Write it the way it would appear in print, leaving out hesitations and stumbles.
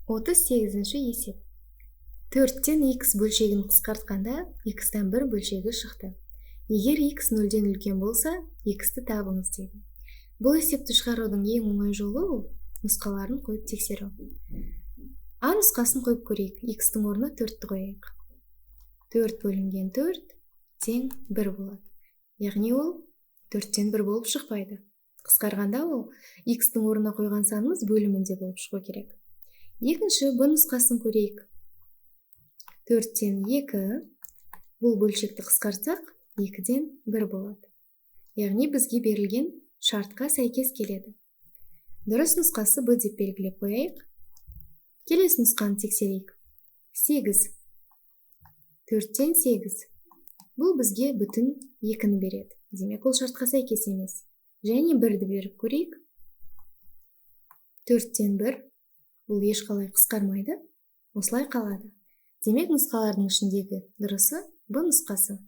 38-ші есеп. 4-тен x бөлшегін қысқартқанда x-тан 1 бөлшегі шықты. Егер x 0-ден үлкен болса, x-ті табыңыз дейді. Бұл есепті шығарудың ең оңай жолы ол нұсқаларын қойып тексеру. А нұсқасын қойып көрейік. X-тің орнына 4-ті қояйық. 4 бөлінген 4 тең 1 болады. Яғни ол 4-тен 1 болып шықпайды. Қысқарғанда ол x-тің орнына қойған санымыз бөлімінде болып шығу керек. Екінші Б нұсқасын көрейік. 4-тен 2 бұл бөлшекті қысқартсақ 2-ден 1 болады. Яғни бізге берілген шартқа сәйкес келеді. Дұрыс нұсқасы Б деп белгілеп қояйық. Келесі нұсқаны тексерейік. 8. 4-тен 8. Бұл бізге бүтін 2-ні береді. Демек ол шартқа сәйкес емес. Және 1-ді беріп көрейік. 4-тен 1. Бұл ешқалай қысқармайды. Осылай қалады. Демек нұсқалардың ішіндегі дұрысы Б нұсқасы.